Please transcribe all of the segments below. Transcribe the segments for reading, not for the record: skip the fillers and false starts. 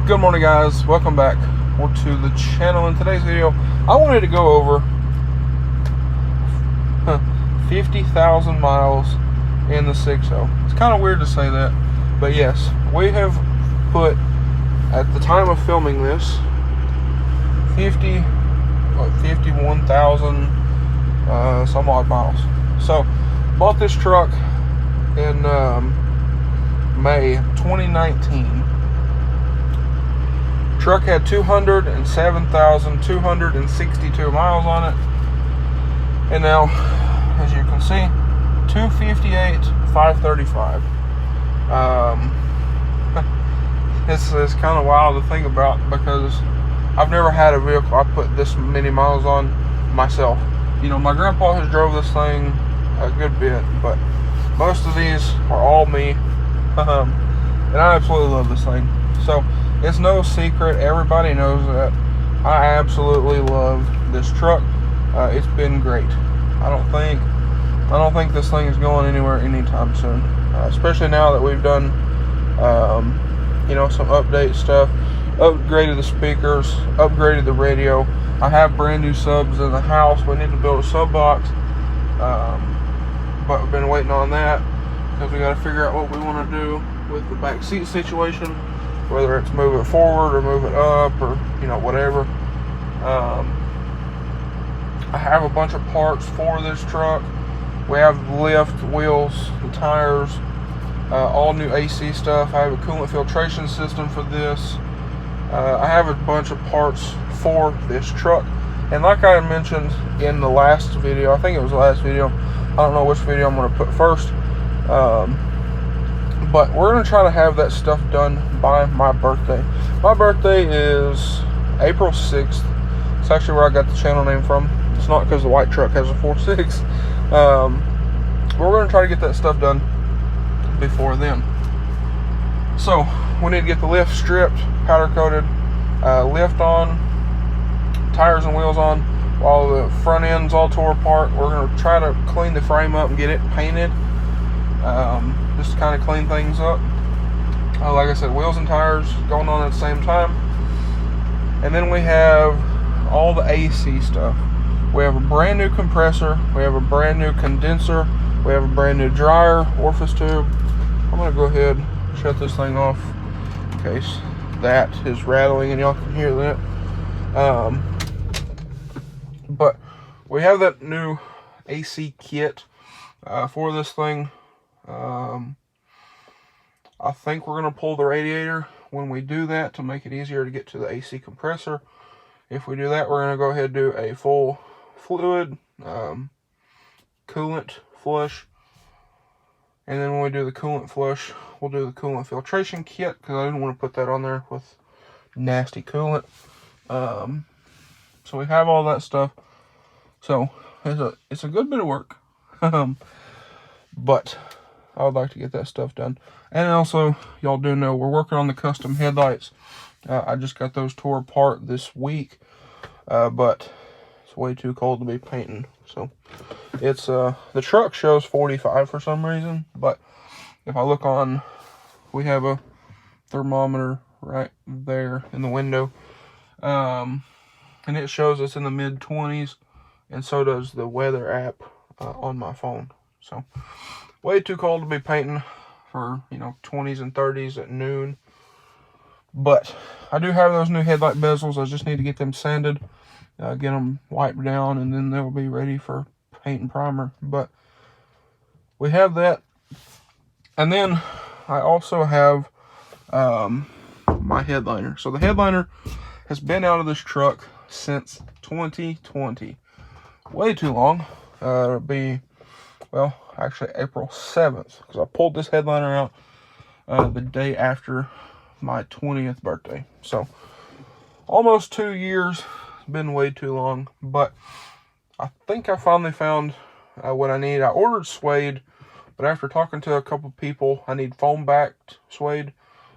Good morning, guys. Welcome back to the channel. In today's video, I wanted to go over 50,000 miles in the 6.0. It's kind of weird to say that, but yes, we have put, at the time of filming this, 51,000 some odd miles. So, bought this truck in May 2019. Truck had 207,262 miles on it, and now, as you can see, 258,535. It's kind of wild to think about because I've never had a vehicle I put this many miles on myself. You know, my grandpa has drove this thing a good bit, but most of these are all me, and I absolutely love this thing. So it's no secret, everybody knows that I absolutely love this truck. It's been great. I don't think this thing is going anywhere anytime soon, especially now that we've done you know, some update stuff, upgraded the speakers, upgraded the radio. I have brand new subs in the house. We need to build a sub box, but we've been waiting on that because we got to figure out what we want to do with the back seat situation, whether it's move it forward or move it up, or you know, whatever. I have a bunch of parts for this truck. We have the lift, wheels, the tires, all new AC stuff. I have a coolant filtration system for this. I have a bunch of parts for this truck, and like I mentioned in the last video, I think it was the last video, I don't know which video I'm going to put first, but we're going to try to have that stuff done by my birthday. My birthday is April 6th. It's actually where I got the channel name from. It's not because the white truck has a 4.6. We're going to try to get that stuff done before then. So we need to get the lift stripped, powder coated, lift on, tires and wheels on. While the front end's all tore apart, we're going to try to clean the frame up and get it painted, just to kind of clean things up. Like I said, wheels and tires going on at the same time. And then we have all the AC stuff. We have a brand new compressor, we have a brand new condenser, we have a brand new dryer, orifice tube. I'm going to go ahead and shut this thing off in case that is rattling and y'all can hear that. But we have that new AC kit for this thing. I think we're going to pull the radiator when we do that to make it easier to get to the AC compressor. If we do that, we're going to go ahead and do a full fluid coolant flush. And then when we do the coolant flush, we'll do the coolant filtration kit because I didn't want to put that on there with nasty coolant. So we have all that stuff. So it's a good bit of work. But I would like to get that stuff done. And also, y'all do know we're working on the custom headlights. I just got those tore apart this week, but it's way too cold to be painting. So it's the truck shows 45 for some reason, but if I look on, we have a thermometer right there in the window, and it shows us in the mid-20s, and so does the weather app on my phone. So way too cold to be painting for, you know, 20s and 30s at noon. But I do have those new headlight bezels. I just need to get them sanded, get them wiped down, and then they'll be ready for paint and primer. But we have that. And then I also have my headliner. So the headliner has been out of this truck since 2020. Way too long. It'll be, well, actually April 7th, because I pulled this headliner out the day after my 20th birthday. So almost 2 years. Been way too long, but I think I finally found what I need. I ordered suede, but after talking to a couple people, I need foam backed suede,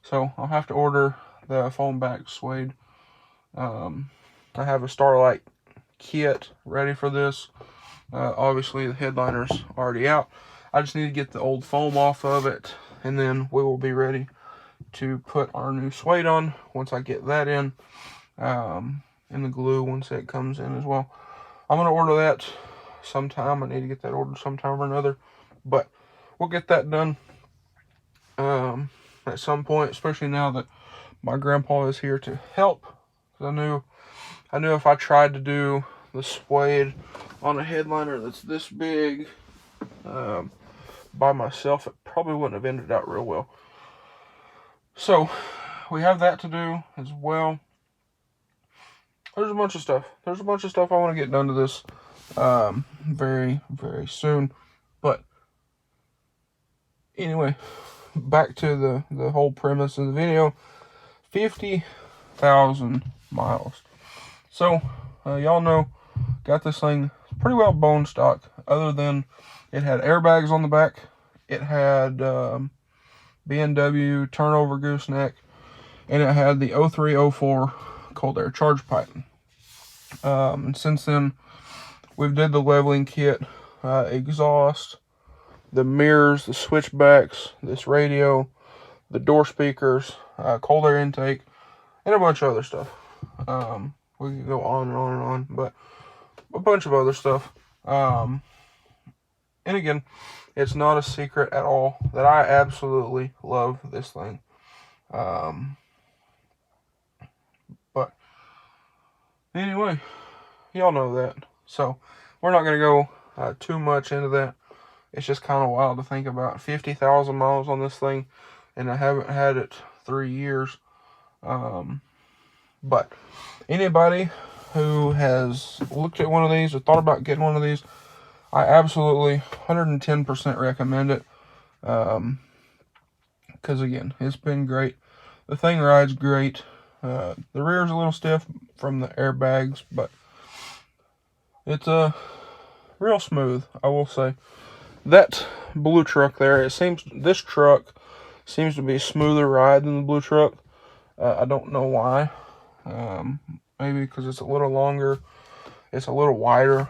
so I'll have to order the foam backed suede. I have a Starlight kit ready for this. Obviously the headliner's already out. I just need to get the old foam off of it, and then we will be ready to put our new suede on once I get that in. And the glue once it comes in as well. I'm going to order that sometime. I need to get that ordered sometime or another. But we'll get that done at some point, especially now that my grandpa is here to help. I knew if I tried to do the suede on a headliner that's this big by myself, it probably wouldn't have ended out real well. So we have that to do as well. There's a bunch of stuff. There's a bunch of stuff I want to get done to this very, very soon. But anyway, back to the whole premise of the video. 50,000 miles. So, y'all know, got this thing pretty well bone stock, other than it had airbags on the back. It had B&W turnover gooseneck, and it had the 0304 cold air charge pipe. And since then, we've did the leveling kit, exhaust, the mirrors, the switchbacks, this radio, the door speakers, cold air intake, and a bunch of other stuff. We could go on and on and on, but a bunch of other stuff. And again, it's not a secret at all that I absolutely love this thing. But anyway, y'all know that. So we're not going to go too much into that. It's just kind of wild to think about 50,000 miles on this thing, and I haven't had it 3 years. But anybody who has looked at one of these or thought about getting one of these, I absolutely 110% recommend it. Because again, it's been great. The thing rides great. The rear's a little stiff from the airbags, but it's real smooth, I will say. That blue truck there, this truck seems to be a smoother ride than the blue truck. I don't know why. Maybe because it's a little longer, it's a little wider.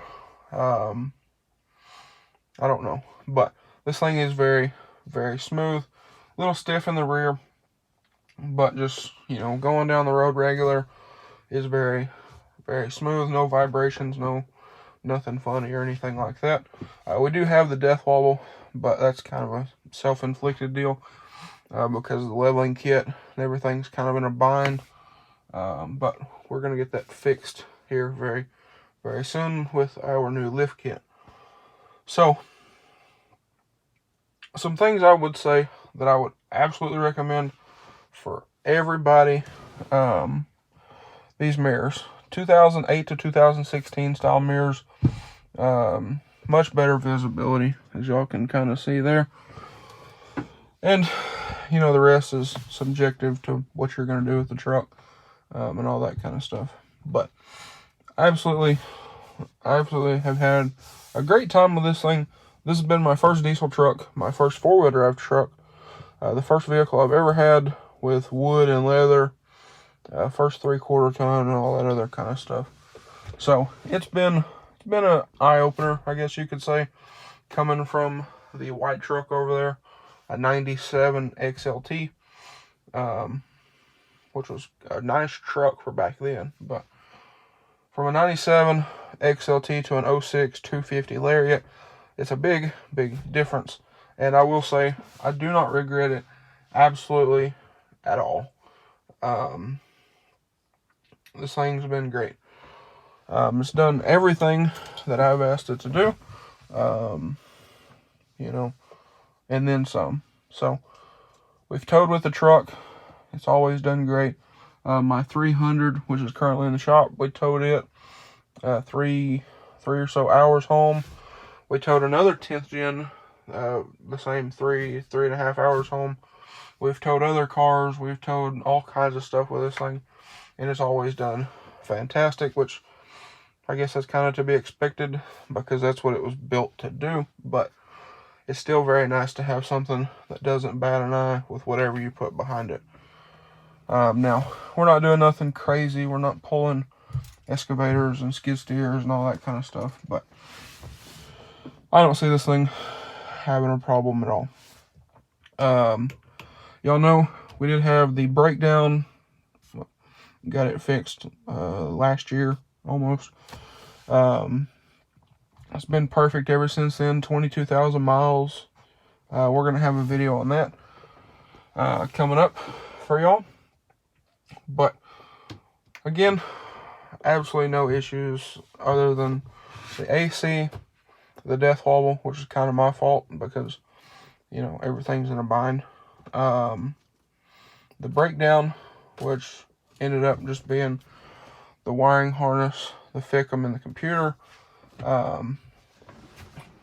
I don't know, but this thing is very, very smooth. A little stiff in the rear, but just, you know, going down the road regular is very, very smooth. No vibrations, nothing funny or anything like that. We do have the death wobble, but that's kind of a self-inflicted deal because of the leveling kit and everything's kind of in a bind. But we're going to get that fixed here very, very soon with our new lift kit. So, some things I would say that I would absolutely recommend for everybody. These mirrors, 2008 to 2016 style mirrors, much better visibility, as y'all can kind of see there. And, you know, the rest is subjective to what you're going to do with the truck, and all that kind of stuff. But I absolutely have had a great time with this thing. This has been my first diesel truck, my first four-wheel drive truck, the first vehicle I've ever had with wood and leather, first 3/4 ton and all that other kind of stuff. So it's been an eye-opener, I guess you could say, coming from the white truck over there, a 97 XLT, which was a nice truck for back then. But from a 97 XLT to an 06 250 Lariat, it's a big, big difference. And I will say, I do not regret it absolutely at all. This thing's been great. It's done everything that I've asked it to do, you know, and then some. So we've towed with the truck. It's always done great. My 300, which is currently in the shop, we towed it three or so hours home. We towed another 10th gen, the same 3.5 hours home. We've towed other cars. We've towed all kinds of stuff with this thing, and it's always done fantastic, which I guess that's kind of to be expected because that's what it was built to do. But it's still very nice to have something that doesn't bat an eye with whatever you put behind it. Now, we're not doing nothing crazy. We're not pulling excavators and skid steers and all that kind of stuff, but I don't see this thing having a problem at all. Y'all know we did have the breakdown. Got it fixed last year, almost. It's been perfect ever since then. 22,000 miles. We're going to have a video on that coming up for y'all. But, again, absolutely no issues other than the AC, the death wobble, which is kind of my fault because, you know, everything's in a bind. The breakdown, which ended up just being the wiring harness, the FICM, and the computer.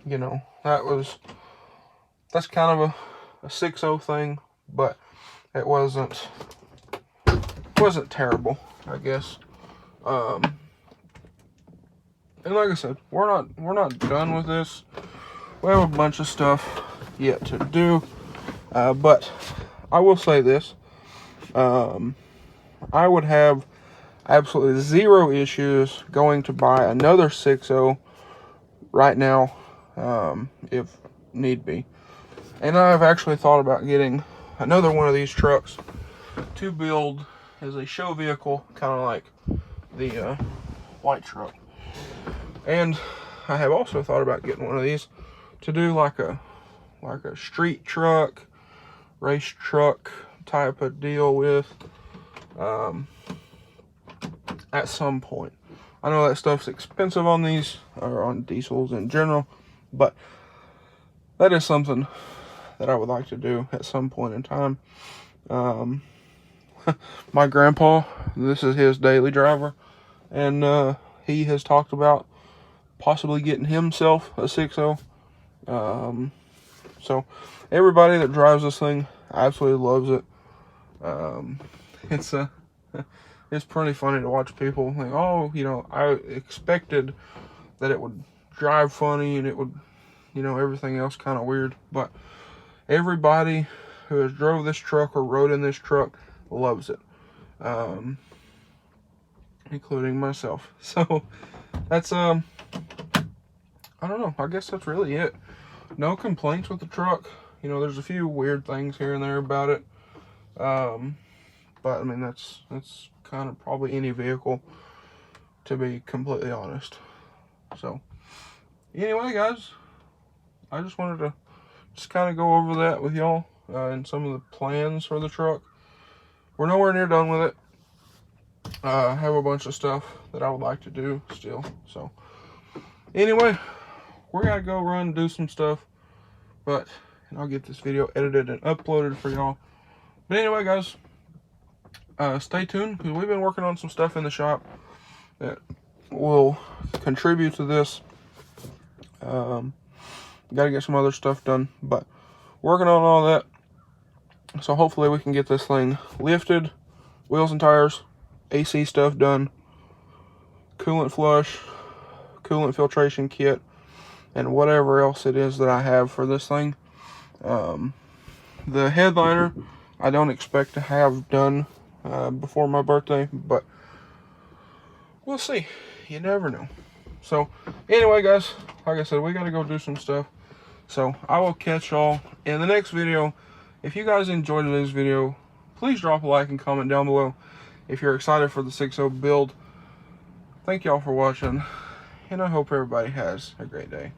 You know, that's kind of a 6.0 thing, but it wasn't terrible, I guess. And like I said, we're not done with this. We have a bunch of stuff yet to do, but I will say this: I would have absolutely zero issues going to buy another 6.0 right now, if need be. And I've actually thought about getting another one of these trucks to build as a show vehicle, kind of like the white truck. And I have also thought about getting one of these to do like a street truck, race truck type of deal with at some point. I know that stuff's expensive on these, or on diesels in general, but that is something that I would like to do at some point in time. My grandpa, this is his daily driver, and he has talked about possibly getting himself a 6.0. So everybody that drives this thing absolutely loves it. It's pretty funny to watch people think, oh, you know, I expected that it would drive funny and it would, you know, everything else kind of weird. But everybody who has drove this truck or rode in this truck loves it, including myself. So that's I don't know. I guess that's really it. No complaints with the truck. You know, there's a few weird things here and there about it. But I mean, that's kind of probably any vehicle, to be completely honest. So anyway, guys, I just wanted to kind of go over that with y'all and some of the plans for the truck. We're nowhere near done with it. I have a bunch of stuff that I would like to do still. So anyway, we're gonna go run and do some stuff, and I'll get this video edited and uploaded for y'all. But anyway, guys, stay tuned, because we've been working on some stuff in the shop that will contribute to this. Got to get some other stuff done, but working on all that. So hopefully we can get this thing lifted, wheels and tires, AC stuff done, coolant flush, coolant filtration kit, and whatever else it is that I have for this thing. The headliner I don't expect to have done before my birthday, but we'll see. You never know. So anyway, guys, like I said, we got to go do some stuff. So I will catch y'all in the next video. If you guys enjoyed today's video, please drop a like and comment down below if you're excited for the 6.0 build. Thank y'all for watching, and I hope everybody has a great day.